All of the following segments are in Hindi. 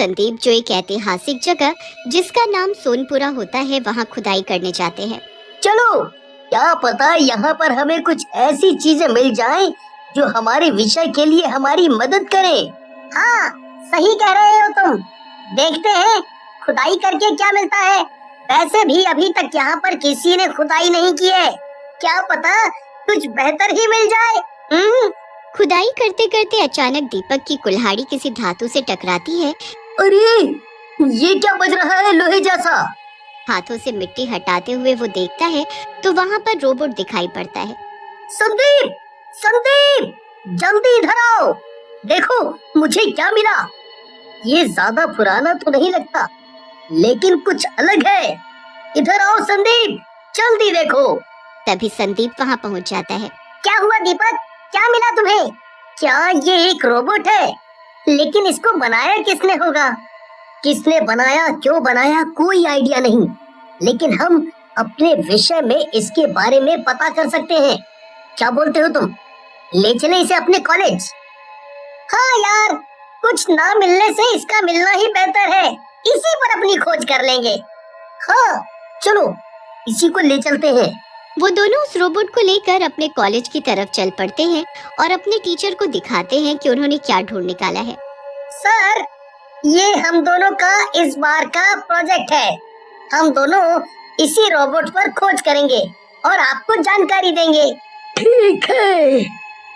संदीप, जो एक ऐतिहासिक जगह जिसका नाम सोनपुरा होता है, वहाँ खुदाई करने जाते हैं। चलो, क्या पता यहाँ पर हमें कुछ ऐसी चीजें मिल जाएं जो हमारे विषय के लिए हमारी मदद करे। हाँ, सही कह रहे हो तुम। देखते हैं खुदाई करके क्या मिलता है। वैसे भी अभी तक यहाँ पर किसी ने खुदाई नहीं की है, क्या पता कुछ बेहतर ही मिल जाए। खुदाई करते करते अचानक दीपक की कुल्हाड़ी किसी धातु से टकराती है। अरे, ये क्या बज रहा है लोहे जैसा? हाथों से मिट्टी हटाते हुए वो देखता है तो वहाँ पर रोबोट दिखाई पड़ता है। संदीप, संदीप, जल्दी इधर आओ। देखो मुझे क्या मिला। ये ज्यादा पुराना तो नहीं लगता, लेकिन कुछ अलग है। इधर आओ संदीप, जल्दी देखो। तभी संदीप वहाँ पहुँच जाता है। क्या हुआ दीपक, क्या मिला तुम्हें? क्या ये एक रोबोट है? लेकिन इसको बनाया किसने होगा? किसने बनाया, क्यों बनाया, कोई आइडिया नहीं। लेकिन हम अपने विषय में इसके बारे में पता कर सकते हैं। क्या बोलते हो तुम? ले चले इसे अपने कॉलेज? हाँ यार, कुछ ना मिलने से इसका मिलना ही बेहतर है। इसी पर अपनी खोज कर लेंगे। हाँ चलो, इसी को ले चलते हैं। वो दोनों उस रोबोट को लेकर अपने कॉलेज की तरफ चल पड़ते हैं और अपने टीचर को दिखाते हैं कि उन्होंने क्या ढूंढ निकाला है। सर, ये हम दोनों का इस बार का प्रोजेक्ट है। हम दोनों इसी रोबोट पर खोज करेंगे और आपको जानकारी देंगे। ठीक है,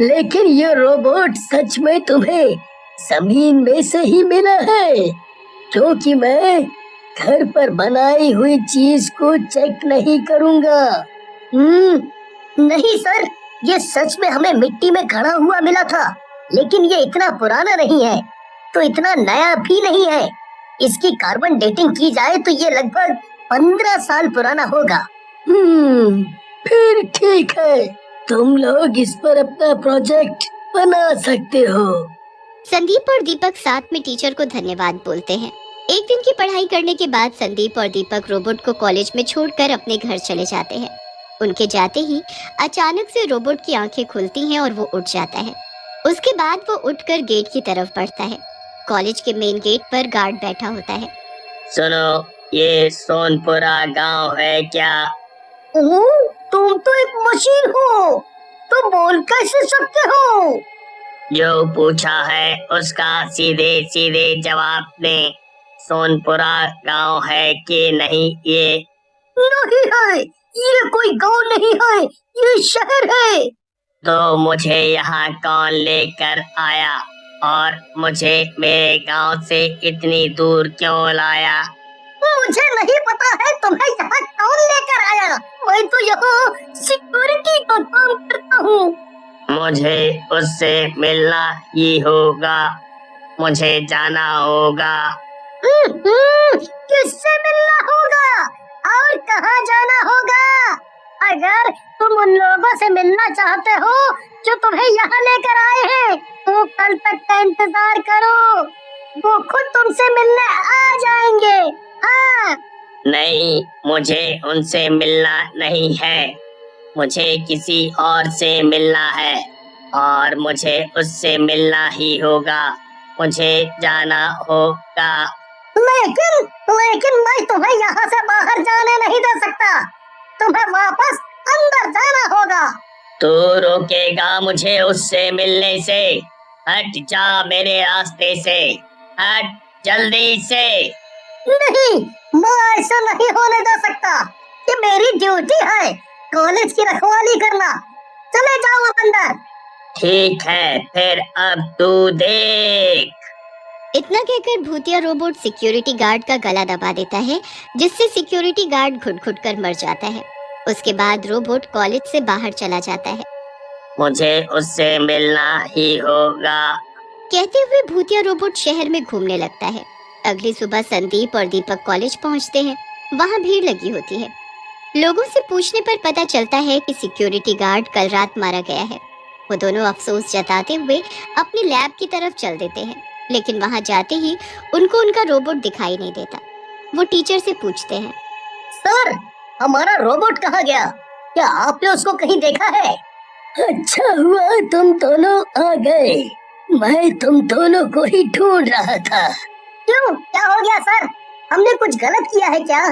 लेकिन ये रोबोट सच में तुम्हें जमीन में से ही मिला है? क्योंकि मैं घर पर बनाई हुई चीज को चेक नहीं करूँगा। नहीं सर, ये सच में हमें मिट्टी में खड़ा हुआ मिला था, लेकिन ये इतना पुराना नहीं है, तो इतना नया भी नहीं है। इसकी कार्बन डेटिंग की जाए तो ये लगभग 15 साल पुराना होगा। फिर ठीक है, तुम लोग इस पर अपना प्रोजेक्ट बना सकते हो। संदीप और दीपक साथ में टीचर को धन्यवाद बोलते हैं। एक दिन की पढ़ाई करने के बाद संदीप और दीपक रोबोट को कॉलेज में छोड़कर अपने घर चले जाते हैं। उनके जाते ही अचानक से रोबोट की आंखें खुलती हैं और वो उठ जाता है। उसके बाद वो उठकर गेट की तरफ बढ़ता है। कॉलेज के मेन गेट पर गार्ड बैठा होता है। सुनो, ये सोनपुरा गांव है क्या? तुम तो एक मशीन हो, तो बोल कैसे सकते हो? जो पूछा है उसका सीधे सीधे जवाब दे। सोनपुरा गांव है कि नहीं? ये नहीं है, ये कोई गांव नहीं है, ये शहर है। तो मुझे यहाँ कौन लेकर आया और मुझे मेरे गांव से इतनी दूर क्यों लाया? मुझे नहीं पता है तुम्हें यहाँ कौन लेकर आया। मैं तो यहाँ सिक्योरिटी का काम करता हूँ। मुझे उससे मिलना ही होगा, मुझे जाना होगा। किससे मिलना होगा और कहाँ जाना होगा? अगर तुम उन लोगों से मिलना चाहते हो जो तुम्हें यहाँ लेकर आए हैं, तो कल तक का इंतजार करो, वो खुद तुमसे मिलने आ जाएंगे। हाँ। नहीं, मुझे उनसे मिलना नहीं है, मुझे किसी और से मिलना है और मुझे उससे मिलना ही होगा, मुझे जाना होगा। लेकिन मैं तुम्हें यहाँ से बाहर जाने नहीं दे सकता, तुम्हें वापस अंदर जाना होगा। तू रोकेगा मुझे उससे मिलने से? हट जा मेरे रास्ते से, हट जल्दी से। नहीं, मैं ऐसा नहीं होने दे सकता, ये मेरी ड्यूटी है कॉलेज की रखवाली करना। चले जाओ अंदर। ठीक है, फिर अब तू देख। इतना कहकर भूतिया रोबोट सिक्योरिटी गार्ड का गला दबा देता है, जिससे सिक्योरिटी गार्ड घुट-घुट कर मर जाता है। उसके बाद रोबोट कॉलेज से बाहर चला जाता है। मुझे उससे मिलना ही होगा, कहते हुए भूतिया रोबोट शहर में घूमने लगता है। अगली सुबह संदीप और दीपक कॉलेज पहुंचते हैं। वहां भीड़ लगी होती है। लोगों से पूछने पर पता चलता है कि सिक्योरिटी गार्ड कल रात मारा गया है। वो दोनों अफसोस जताते हुए अपनी लैब की तरफ चल देते हैं, लेकिन वहां जाते ही उनको उनका रोबोट दिखाई नहीं देता। वो टीचर से पूछते हैं, सर, हमारा रोबोट कहाँ गया? क्या आपने उसको कहीं देखा है? अच्छा हुआ तुम दोनों आ गए, मैं तुम दोनों को ही ढूंढ रहा था। क्यों, क्या हो गया सर? हमने कुछ गलत किया है क्या?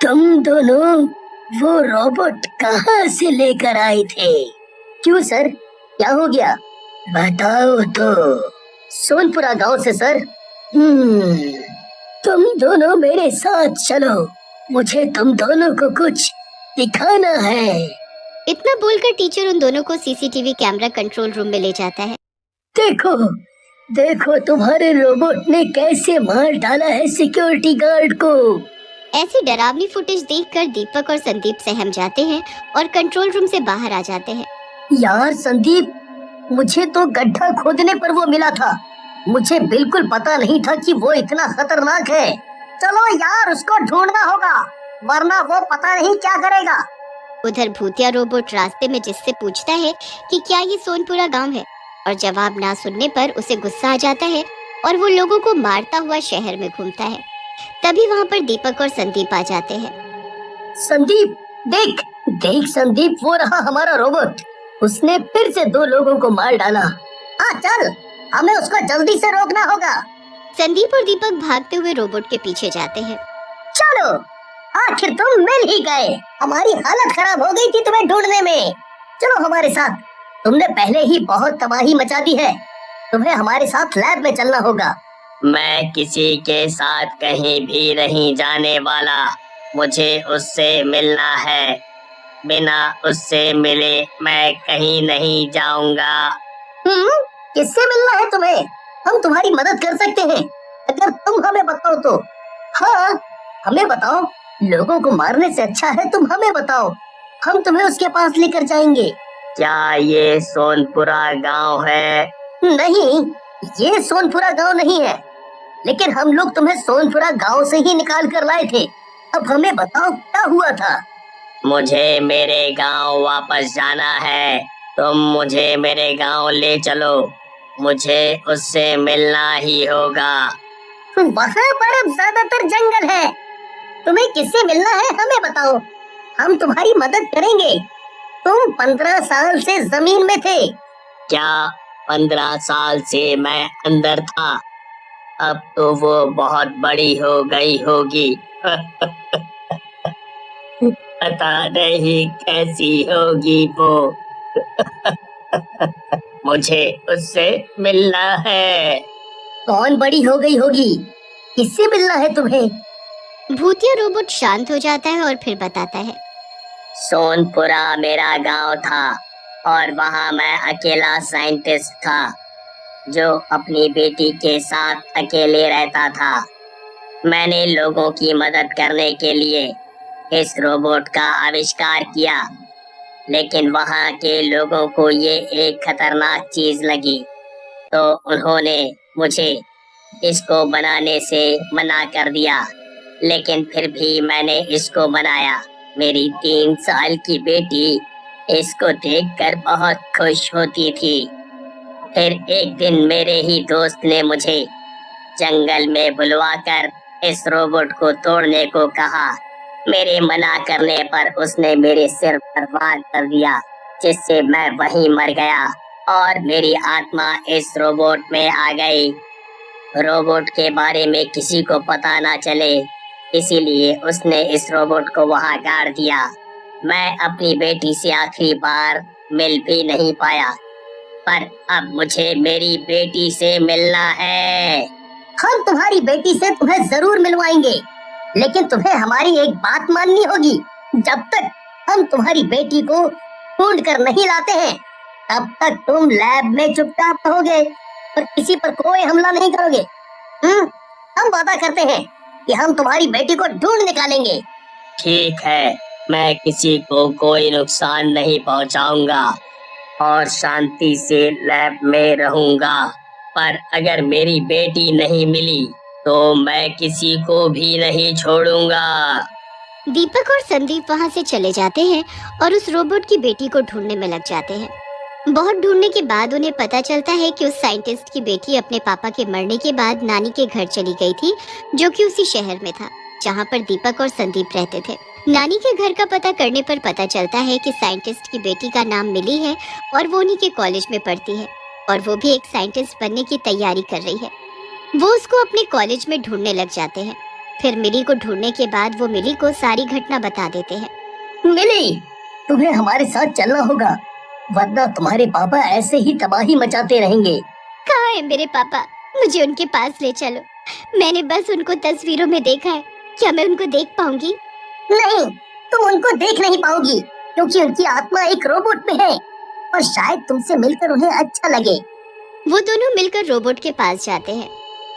तुम दोनों वो रोबोट कहाँ से लेकर आए थे? क्यों सर, क्या हो गया? बताओ तो। सोनपुरा गांव से सर। तुम दोनों मेरे साथ चलो, मुझे तुम दोनों को कुछ दिखाना है। इतना बोलकर टीचर उन दोनों को सीसीटीवी कैमरा कंट्रोल रूम में ले जाता है। देखो देखो, तुम्हारे रोबोट ने कैसे मार डाला है सिक्योरिटी गार्ड को। ऐसी डरावनी फुटेज देखकर दीपक और संदीप सहम जाते हैं और कंट्रोल रूम से बाहर आ जाते हैं। यार संदीप, मुझे तो गड्ढा खोदने पर वो मिला था, मुझे बिल्कुल पता नहीं था कि वो इतना खतरनाक है। चलो यार, उसको ढूंढना होगा, वरना वो पता नहीं क्या करेगा। उधर भूतिया रोबोट रास्ते में जिससे पूछता है कि क्या ये सोनपुरा गांव है, और जवाब ना सुनने पर उसे गुस्सा आ जाता है और वो लोगों को मारता हुआ शहर में घूमता है। तभी वहाँ पर दीपक और संदीप आ जाते हैं। संदीप, देख देख संदीप, वो रहा हमारा रोबोट, उसने फिर से 2 लोगों को मार डाला। हाँ चल, हमें उसको जल्दी से रोकना होगा। संदीप और दीपक भागते हुए रोबोट के पीछे जाते हैं। चलो, आखिर तुम मिल ही गए, हमारी हालत खराब हो गई थी तुम्हें ढूंढने में। चलो हमारे साथ, तुमने पहले ही बहुत तबाही मचा दी है, तुम्हें हमारे साथ लैब में चलना होगा। मैं किसी के साथ कहीं भी नहीं जाने वाला, मुझे उससे मिलना है, बिना उससे मिले मैं कहीं नहीं जाऊंगा। किससे मिलना है तुम्हें? हम तुम्हारी मदद कर सकते हैं, अगर तुम हमें बताओ तो। हाँ, हमें बताओ, लोगों को मारने से अच्छा है तुम हमें बताओ, हम तुम्हें उसके पास लेकर जाएंगे। क्या ये सोनपुरा गांव है? नहीं, ये सोनपुरा गांव नहीं है, लेकिन हम लोग तुम्हें सोनपुरा गांव से ही निकाल कर लाए थे। अब हमें बताओ क्या हुआ था? मुझे मेरे गांव वापस जाना है, तुम मुझे मेरे गांव ले चलो, मुझे उससे मिलना ही होगा। वहाँ पर अब ज्यादातर जंगल है, तुम्हें किससे मिलना है हमें बताओ, हम तुम्हारी मदद करेंगे। तुम 15 साल से जमीन में थे। क्या 15 साल से मैं अंदर था? अब तो वो बहुत बड़ी हो गई होगी। पता नहीं कैसी होगी वो। मुझे उससे मिलना है। कौन बड़ी हो गई होगी? किससे मिलना है तुम्हें? भूतिया रोबोट शांत हो जाता है और फिर बताता है। सोनपुरा मेरा गांव था और वहाँ मैं अकेला साइंटिस्ट था जो अपनी बेटी के साथ अकेले रहता था। मैंने लोगों की मदद करने के लिए इस रोबोट का आविष्कार किया, लेकिन वहाँ के लोगों को ये एक खतरनाक चीज लगी, तो उन्होंने मुझे इसको बनाने से मना कर दिया, लेकिन फिर भी मैंने इसको बनाया। मेरी 3 साल की बेटी इसको देखकर बहुत खुश होती थी। फिर एक दिन मेरे ही दोस्त ने मुझे जंगल में बुलवाकर इस रोबोट को तोड़ने को कहा। मेरे मना करने पर उसने मेरे सिर पर वार कर दिया, जिससे मैं वहीं मर गया और मेरी आत्मा इस रोबोट में आ गई। रोबोट के बारे में किसी को पता ना चले, इसीलिए उसने इस रोबोट को वहां गाड़ दिया। मैं अपनी बेटी से आखिरी बार मिल भी नहीं पाया, पर अब मुझे मेरी बेटी से मिलना है। हम तुम्हारी बेटी से तुम्हें जरूर मिलवाएंगे, लेकिन तुम्हें हमारी एक बात माननी होगी। जब तक हम तुम्हारी बेटी को ढूंढ कर नहीं लाते हैं, तब तक तुम लैब में चुपचाप रहोगे और किसी पर कोई हमला नहीं करोगे। हम वादा करते हैं कि हम तुम्हारी बेटी को ढूंढ निकालेंगे। ठीक है, मैं किसी को कोई नुकसान नहीं पहुंचाऊंगा और शांति से लैब में रहूंगा, पर अगर मेरी बेटी नहीं मिली तो मैं किसी को भी नहीं छोड़ूंगा। दीपक और संदीप वहां से चले जाते हैं और उस रोबोट की बेटी को ढूंढने में लग जाते हैं। बहुत ढूंढने के बाद उन्हें पता चलता है कि उस साइंटिस्ट की बेटी अपने पापा के मरने के बाद नानी के घर चली गई थी, जो कि उसी शहर में था जहां पर दीपक और संदीप रहते थे। नानी के घर का पता करने पर पता चलता है कि साइंटिस्ट की बेटी का नाम मिली है और वो उन्हीं के कॉलेज में पढ़ती है और वो भी एक साइंटिस्ट बनने की तैयारी कर रही है। वो उसको अपने कॉलेज में ढूंढने लग जाते हैं। फिर मिली को ढूंढने के बाद वो मिली को सारी घटना बता देते हैं। मिली, तुम्हें हमारे साथ चलना होगा, वरना तुम्हारे पापा ऐसे ही तबाही मचाते रहेंगे। कहाँ है मेरे पापा? मुझे उनके पास ले चलो। मैंने बस उनको तस्वीरों में देखा है। क्या मैं उनको देख पाऊंगी? नहीं, तुम उनको देख नहीं पाओगी, क्योंकि उनकी आत्मा एक रोबोट में है और शायद तुमसे मिलकर उन्हें अच्छा लगे। वो दोनों मिलकर रोबोट के पास जाते हैं।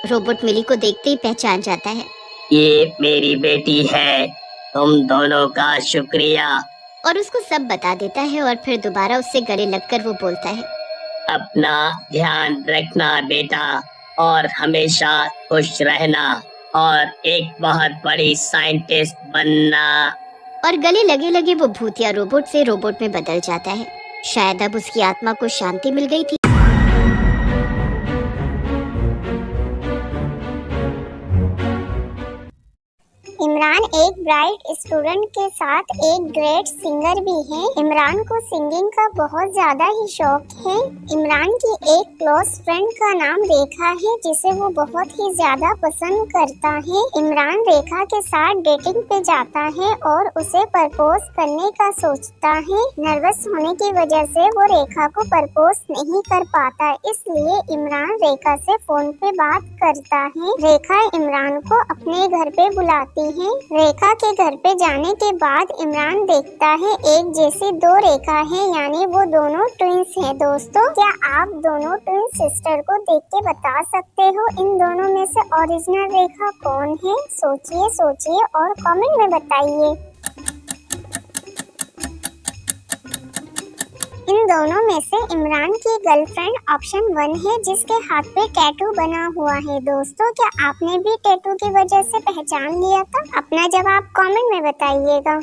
रोबोट मिली को देखते ही पहचान जाता है। ये मेरी बेटी है, तुम दोनों का शुक्रिया। और उसको सब बता देता है और फिर दोबारा उससे गले लगकर वो बोलता है, अपना ध्यान रखना बेटा, और हमेशा खुश रहना और एक बहुत बड़ी साइंटिस्ट बनना। और गले लगे लगे वो भूतिया रोबोट से रोबोट में बदल जाता है। शायद अब उसकी आत्मा को शांति मिल गई थी। इमरान एक ब्राइट स्टूडेंट के साथ एक ग्रेट सिंगर भी है। इमरान को सिंगिंग का बहुत ज्यादा ही शौक है। इमरान की एक क्लोज फ्रेंड का नाम रेखा है, जिसे वो बहुत ही ज्यादा पसंद करता है। इमरान रेखा के साथ डेटिंग पे जाता है और उसे प्रपोज करने का सोचता है। नर्वस होने की वजह से वो रेखा को प्रपोज नहीं कर पाता, इसलिए इमरान रेखा से फोन पे बात करता है। रेखा इमरान को अपने घर पे बुलाती है। रेखा के घर पे जाने के बाद इमरान देखता है एक जैसी दो रेखा है, यानी वो दोनों ट्विंस हैं। दोस्तों, क्या आप दोनों ट्विन सिस्टर को देख के बता सकते हो इन दोनों में से ओरिजिनल रेखा कौन है? सोचिए और कमेंट में बताइए। इन दोनों में से इमरान की गर्लफ्रेंड ऑप्शन 1 है, जिसके हाथ पे टैटू बना हुआ है। दोस्तों, क्या आपने भी टैटू की वजह से पहचान लिया था? अपना जवाब कमेंट में बताइएगा।